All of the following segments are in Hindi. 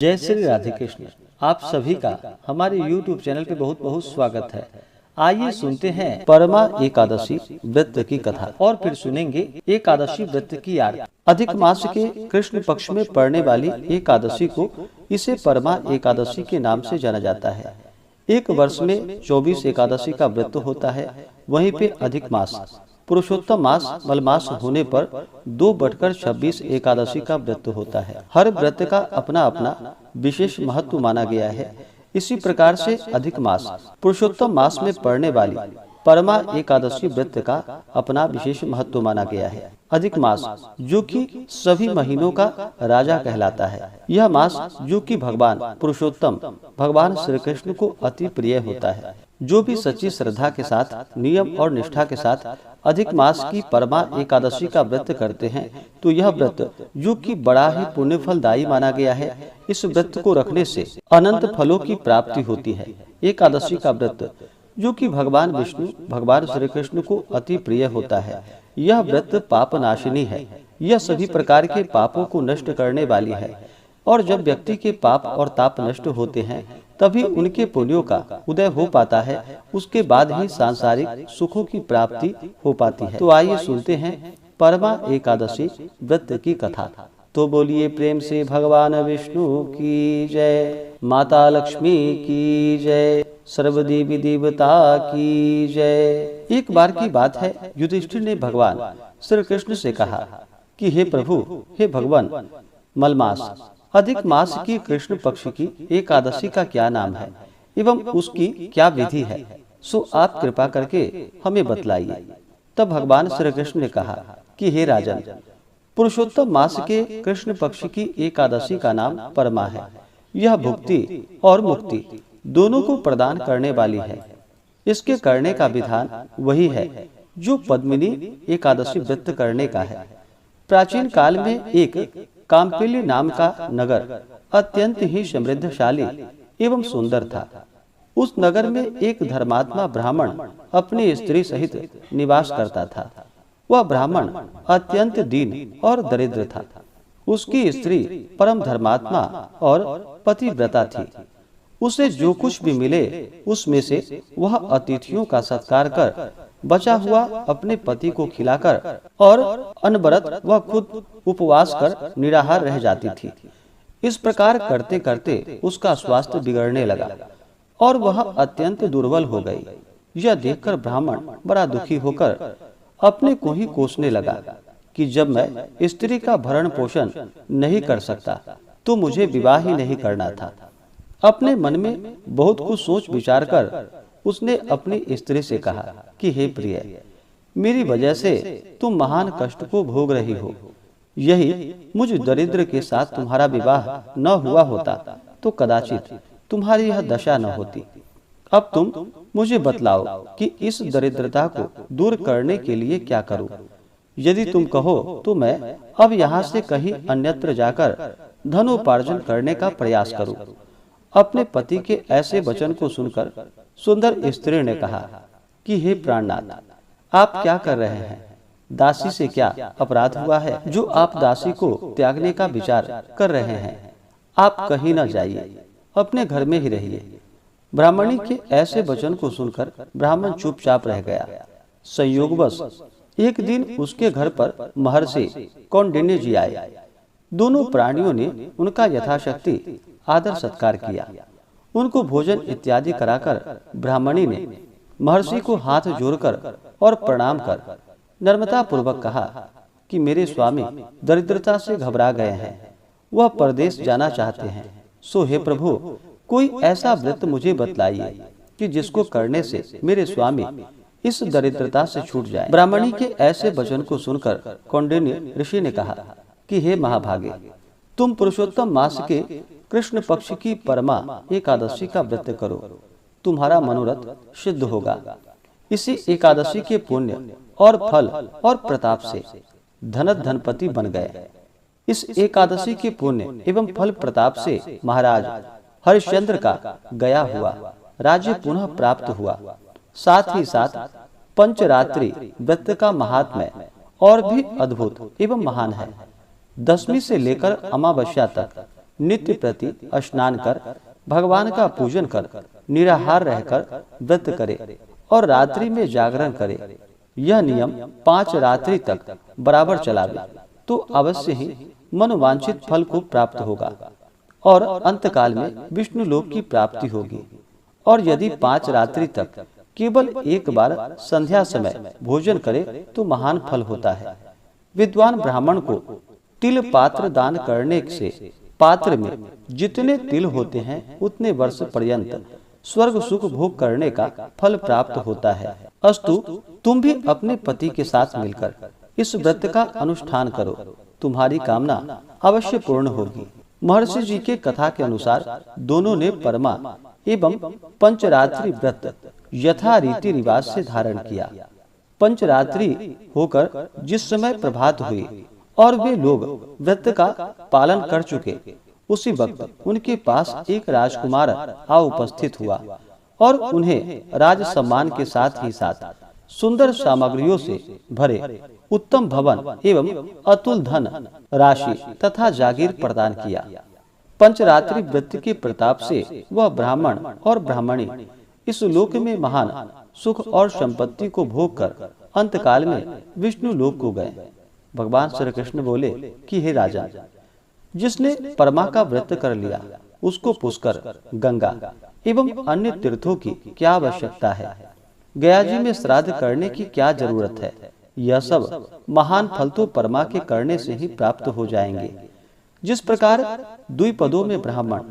जय श्री राधे कृष्ण। आप सभी का हमारे YouTube चैनल पे बहुत बहुत स्वागत है। आइए सुनते हैं परमा एकादशी व्रत की कथा और फिर सुनेंगे एकादशी व्रत की आरती। अधिक मास के कृष्ण पक्ष में पड़ने वाली एकादशी को इसे परमा एकादशी के नाम से जाना जाता है। एक वर्ष में 24 एकादशी का व्रत होता है। वहीं पे अधिक मास पुरुषोत्तम मास मलमास होने पर 2/26 एकादशी का व्रत होता है। हर व्रत का अपना अपना विशेष महत्व माना गया है। इसी प्रकार से अधिक मास पुरुषोत्तम मास में पड़ने वाली परमा एकादशी व्रत का अपना विशेष महत्व माना गया है। अधिक मास जो कि सभी महीनों का राजा कहलाता है। यह मास जो कि भगवान पुरुषोत्तम भगवान श्री कृष्ण को अति प्रिय होता है। जो भी सच्ची श्रद्धा के साथ नियम और निष्ठा के साथ अधिक मास की परमा एकादशी का व्रत करते हैं तो यह व्रत जो कि बड़ा ही पुण्य फलदायी माना गया है। इस व्रत को रखने से अनंत फलों की प्राप्ति होती है। एकादशी का व्रत जो कि भगवान विष्णु भगवान श्री कृष्ण को अति प्रिय होता है। यह व्रत पाप नाशिनी है। यह सभी प्रकार के पापों को नष्ट करने वाली है और जब व्यक्ति के पाप और ताप नष्ट होते हैं तभी उनके पुण्यों का उदय हो पाता है। उसके बाद ही सांसारिक सुखों की प्राप्ति हो पाती है। तो आइए सुनते हैं परमा एकादशी व्रत की कथा। तो बोलिए प्रेम से भगवान विष्णु की जय, माता लक्ष्मी की जय, सर्वदेवी देवता की जय। एक बार की बात है, युधिष्ठिर ने भगवान श्री कृष्ण से कहा कि हे प्रभु, हे भगवान, मलमास अधिक मास की कृष्ण पक्ष की एकादशी का क्या नाम है एवं उसकी क्या विधि है, सो आप कृपा करके हमें बतलाइए। तब भगवान श्री कृष्ण ने कहा कि हे राजन, पुरुषोत्तम मास के कृष्ण पक्ष की एकादशी का नाम परमा है। यह भुक्ति और मुक्ति दोनों को प्रदान करने वाली है। इसके करने का विधान वही है जो पद्मिनी एकादशी व्रत करने का है। प्राचीन काल में एक काम्पिल्य नाम का नगर अत्यंत ही समृद्धशाली एवं सुंदर था। उस नगर में एक धर्मात्मा ब्राह्मण अपनी स्त्री सहित निवास करता था। वह ब्राह्मण अत्यंत दीन और दरिद्र था। उसकी स्त्री परम धर्मात्मा और पतिव्रता थी। उसे जो कुछ भी मिले उसमें से वह अतिथियों का सत्कार कर बचा हुआ अपने पति को खिलाकर और अनवरत वह खुद उपवास कर निराहार रह जाती थी। इस प्रकार करते करते उसका स्वास्थ्य बिगड़ने लगा और वह अत्यंत दुर्बल हो गई। यह देखकर ब्राह्मण बड़ा दुखी होकर अपने को ही कोसने लगा कि जब मैं स्त्री का भरण पोषण नहीं कर सकता तो मुझे विवाह ही नहीं करना था। अपने मन में बहुत कुछ सोच विचार कर उसने अपनी स्त्री से कहा कि हे प्रिय, मेरी वजह से तुम महान कष्ट को भोग रही हो। यही मुझ दरिद्र के साथ तुम्हारा विवाह न हुआ होता तो कदाचित तुम्हारी यह दशा न होती। अब तुम मुझे बतलाओ कि इस दरिद्रता को दूर करने के लिए क्या करूं। यदि तुम कहो तो मैं अब यहाँ से कहीं अन्यत्र जाकर धनोपार्जन करने का प्रयास करूं। अपने पति के ऐसे वचन को सुनकर सुंदर स्त्री ने कहा कि हे प्राणनाथ, आप क्या कर रहे हैं? दासी से क्या अपराध हुआ है जो आप दासी को त्यागने का विचार कर रहे हैं? आप कहीं न जाइए, अपने घर में ही रहिए। ब्राह्मणी के ऐसे वचन को सुनकर ब्राह्मण चुपचाप रह गया। संयोगवश एक दिन उसके घर पर महर्षि कौंडिन्य जी आए। दोनों प्राणियों ने उनका यथाशक्ति आदर सत्कार किया। उनको भोजन इत्यादि कराकर ब्राह्मणी ने महर्षि को हाथ जोड़कर और प्रणाम कर नम्रता पूर्वक कहा कि मेरे स्वामी दरिद्रता से घबरा गए हैं। वह परदेश जाना चाहते हैं। सो हे प्रभु, कोई ऐसा व्रत मुझे बतलाइए कि जिसको करने से मेरे स्वामी इस दरिद्रता से छूट जाए। ब्राह्मणी के ऐसे वचन को सुनकर कौंडिन्य ऋषि ने कहा कि हे महाभागे, तुम पुरुषोत्तम मास के कृष्ण पक्ष की परमा एकादशी का व्रत करो। तुम्हारा मनोरथ सिद्ध होगा। इसी एकादशी के पुण्य और फल और प्रताप से धनपति बन गए। इस एकादशी के पुण्य एवं फल प्रताप से महाराज हरिश्चंद्र का गया हुआ राज्य पुनः प्राप्त हुआ। साथ ही साथ पंचरात्रि व्रत का महात्म्य और भी अद्भुत एवं महान है। 10वीं से लेकर अमावस्या तक नित्य प्रति स्नान कर भगवान का पूजन कर निराहार रहकर व्रत करे और रात्रि में जागरण करे। यह नियम 5 रात्रि तक बराबर चलावे तो अवश्य ही मनोवांछित फल को प्राप्त होगा और अंतकाल में विष्णु लोक की प्राप्ति होगी। और यदि 5 रात्रि तक केवल एक बार संध्या समय भोजन करे तो महान फल होता है। विद्वान ब्राह्मण को तिल पात्र दान करने से पात्र में जितने तिल होते हैं उतने वर्ष पर्यंत स्वर्ग सुख भोग करने का फल प्राप्त होता है। अस्तु, तुम भी अपने पति के साथ मिलकर इस व्रत का अनुष्ठान करो, तुम्हारी कामना अवश्य पूर्ण होगी। महर्षि जी के कथा के अनुसार दोनों ने परमा एवं पंचरात्रि व्रत यथा रीति रिवाज से धारण किया। पंचरात्रि होकर जिस समय प्रभात हुई और वे लोग व्रत का पालन कर चुके, उसी वक्त उनके पास एक राजकुमार आ उपस्थित हुआ और उन्हें राज सम्मान के साथ ही साथ सुंदर सामग्रियों से भरे उत्तम भवन एवं अतुल धन राशि तथा जागीर प्रदान किया। पंचरात्रि व्रत के प्रताप से वह ब्राह्मण और ब्राह्मणी इस लोक में महान सुख और संपत्ति को भोग कर अंतकाल में विष्णु लोक को गए। भगवान श्री कृष्ण बोले कि हे राजा, जिसने परमा का व्रत कर लिया उसको पुष्कर, गंगा एवं अन्य तीर्थों की क्या आवश्यकता है? गया जी में श्राद्ध करने की क्या जरूरत है? यह सब महान फल तो परमा के करने से ही प्राप्त हो जाएंगे। जिस प्रकार द्विपदों में ब्राह्मण,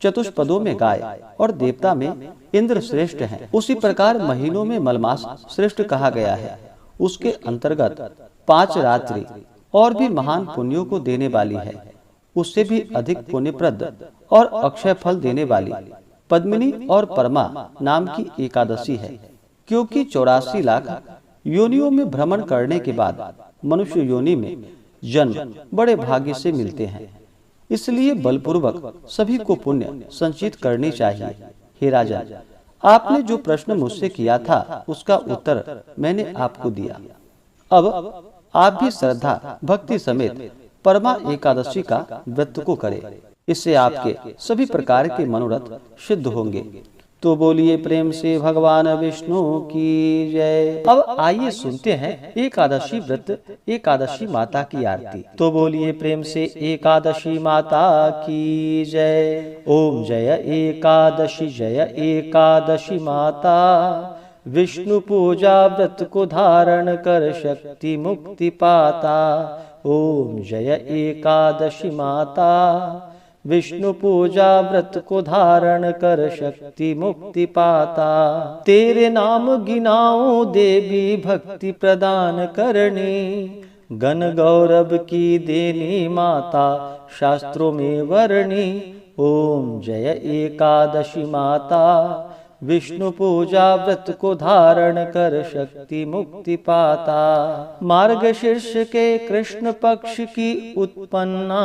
चतुष्पदों में गाय और देवता में इंद्र श्रेष्ठ हैं, उसी प्रकार महीनों में मलमास श्रेष्ठ कहा गया है। उसके अंतर्गत 5 रात्रि और भी महान पुण्यों को देने वाली है। उससे भी अधिक पुण्यप्रद और अक्षय फल देने वाली पद्मिनी और परमा नाम की एकादशी है। क्योंकि 84 लाख योनियों में भ्रमण करने के बाद मनुष्य योनि में जन्म बड़े भाग्य से मिलते हैं, इसलिए बलपूर्वक सभी को पुण्य संचित करनी चाहिए। हे राजा, आपने जो प्रश्न मुझसे किया था उसका उत्तर मैंने आपको दिया। अब आप भी श्रद्धा भक्ति समेत परमा एकादशी का व्रत को करें, इससे आपके सभी प्रकार के मनोरथ सिद्ध होंगे। तो बोलिए प्रेम से भगवान विष्णु की जय। अब आइए सुनते हैं एकादशी व्रत एकादशी माता की आरती। तो बोलिए प्रेम से एकादशी माता की जय। ओम जय एकादशी माता, विष्णु पूजा व्रत को धारण कर शक्ति मुक्ति पाता। ओम जय एकादशी माता, विष्णु पूजा व्रत को धारण कर शक्ति मुक्ति पाता। तेरे नाम गिनाऊं देवी भक्ति प्रदान करनी, गण गौरव की देनी माता शास्त्रों में वर्णी। ओम जय एकादशी माता, विष्णु पूजा व्रत को धारण कर शक्ति मुक्ति पाता। मार्गशीर्ष के कृष्ण पक्ष की उत्पन्ना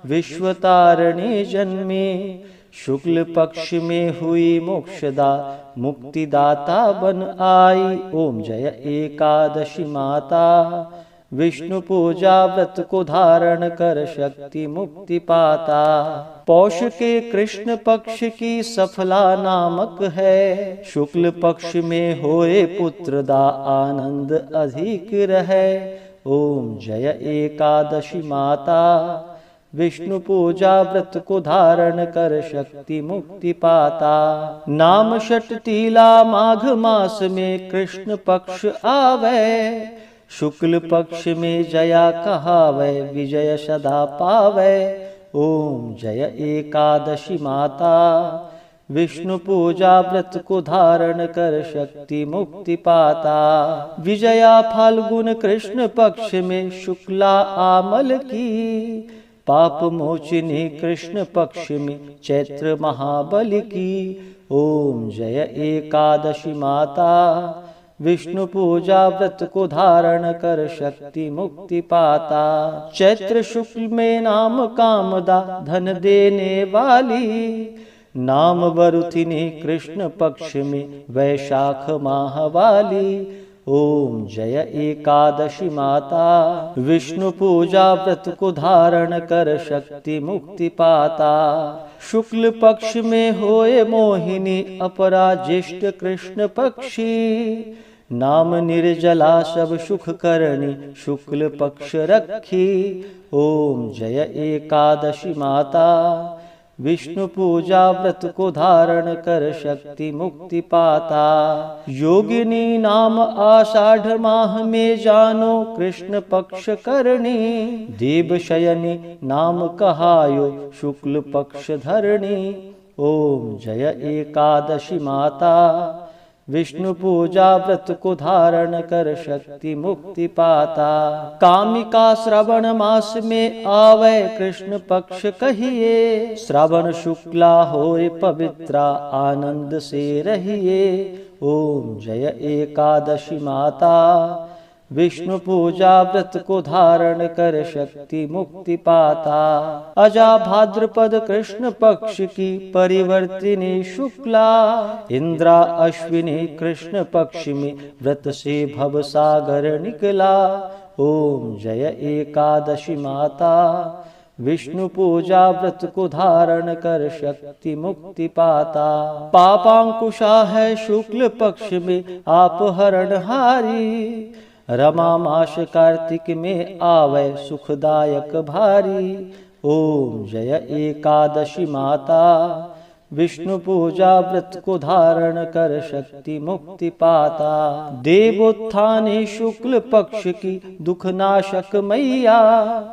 विश्वतारिणी जन्मे, शुक्ल पक्ष में हुई मोक्षदा मुक्तिदाता बन आई। ओम जय एकादशी माता, विष्णु पूजा व्रत को धारण कर शक्ति मुक्ति पाता। पौष के कृष्ण पक्ष की सफला नामक है, शुक्ल पक्ष में होए पुत्रदा आनंद अधिक रहे। ओम जय एकादशी माता, विष्णु पूजा व्रत को धारण कर शक्ति मुक्ति पाता। नाम षटतीला माघ मास में कृष्ण पक्ष आवे, शुक्ल पक्ष में जया कहावे विजय सदा पावे। ओम जय एकादशी माता, विष्णु पूजा व्रत को धारण कर शक्ति मुक्ति पाता। विजया फाल्गुन कृष्ण पक्ष में शुक्ला आमल की, पाप मोचिनी कृष्ण पक्ष में चैत्र महाबल की। ओम जय एकादशी माता, विष्णु पूजा व्रत को धारण कर शक्ति मुक्ति पाता। चैत्र शुक्ल में नाम कामदा धन देने वाली, नाम वरुथिनी कृष्ण पक्ष में वैशाख माह वाली। ओम जय एकादशी माता। विष्णु पूजा व्रत को धारण कर शक्ति मुक्ति पाता। शुक्ल पक्ष में होए मोहिनी अपराजिष्ट कृष्ण पक्षी। नाम निर्जला सब सुख करनी शुक्ल पक्ष रखी। ओम जय एकादशी माता। विष्णु पूजा व्रत को धारण कर शक्ति मुक्ति पाता। योगिनी नाम आषाढ़ माह में जानो कृष्ण पक्ष करनी। देव शयनी नाम कहायो शुक्ल पक्ष धरणी। ओम जय एकादशी माता। विष्णु पूजा व्रत को धारण कर शक्ति मुक्ति पाता। कामिका श्रवण मास में आवे कृष्ण पक्ष कहिए। श्रवण शुक्ला होए पवित्रा आनंद से रहिए। ओम जय एकादशी माता। विष्णु पूजा व्रत को धारण कर शक्ति मुक्ति पाता। अजा भाद्रपद कृष्ण पक्ष की परिवर्तिनी शुक्ला। इंद्रा अश्विनी कृष्ण पक्ष में व्रत से भव सागर निकला। ओम जय एकादशी माता। विष्णु पूजा व्रत को धारण कर शक्ति मुक्ति पाता। पापांकुशा है शुक्ल पक्ष में आप हरणहारी। रमा मास कार्तिक में आवे सुखदायक भारी। ओम जय एकादशी माता। विष्णु पूजा व्रत को धारण कर शक्ति मुक्ति पाता। देवोत्थाने शुक्ल पक्ष की दुख नाशक मैया।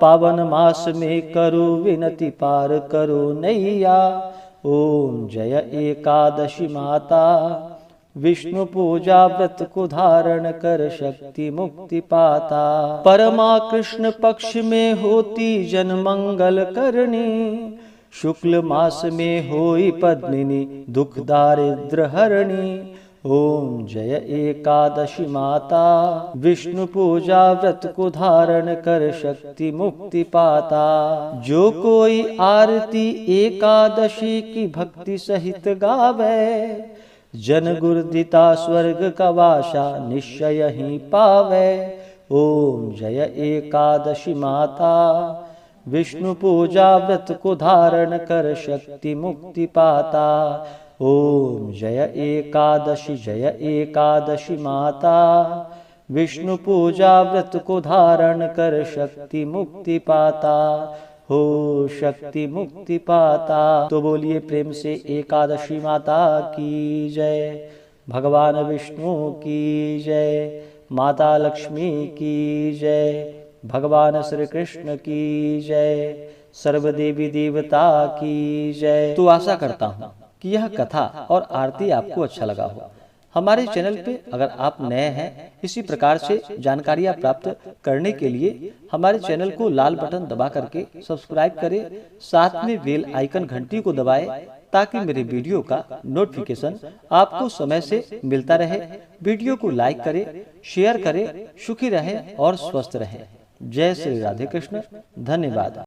पावन मास में करो विनती पार करो नैया। ओम जय एकादशी माता। विष्णु पूजा व्रत को धारण कर शक्ति मुक्ति पाता। परमा कृष्ण पक्ष में होती जन मंगल करनी। शुक्ल मास में होई पद्मिनी दुख दारिद्र हरणी। ओम जय एकादशी माता। विष्णु पूजा व्रत को धारण कर शक्ति मुक्ति पाता। जो कोई आरती एकादशी की भक्ति सहित गावे। जन गुरुदिता स्वर्ग का वासा निश्चय ही पावे। ओम जय एकादशी माता। विष्णु पूजा व्रत को धारण कर शक्ति मुक्ति पाता। ओम जय एकादशी माता। विष्णु पूजा व्रत को धारण कर शक्ति मुक्ति पाता। हो शक्ति मुक्ति पाता। तो बोलिए प्रेम से एकादशी माता की जय। भगवान विष्णु की जय। माता लक्ष्मी की जय। भगवान श्री कृष्ण की जय। सर्वदेवी देवता की जय। तो आशा करता हूँ कि यह कथा और आरती आपको अच्छा लगा हो। हमारे चैनल पे अगर आप नए हैं, इसी प्रकार से जानकारियाँ प्राप्त करने के लिए हमारे चैनल को लाल बटन दबा करके सब्सक्राइब करें। साथ में बेल आइकन घंटी को दबाएं ताकि मेरे वीडियो का नोटिफिकेशन आपको समय से मिलता रहे। वीडियो को लाइक करें, शेयर करें। सुखी रहें और स्वस्थ रहें। जय श्री राधे कृष्ण। धन्यवाद।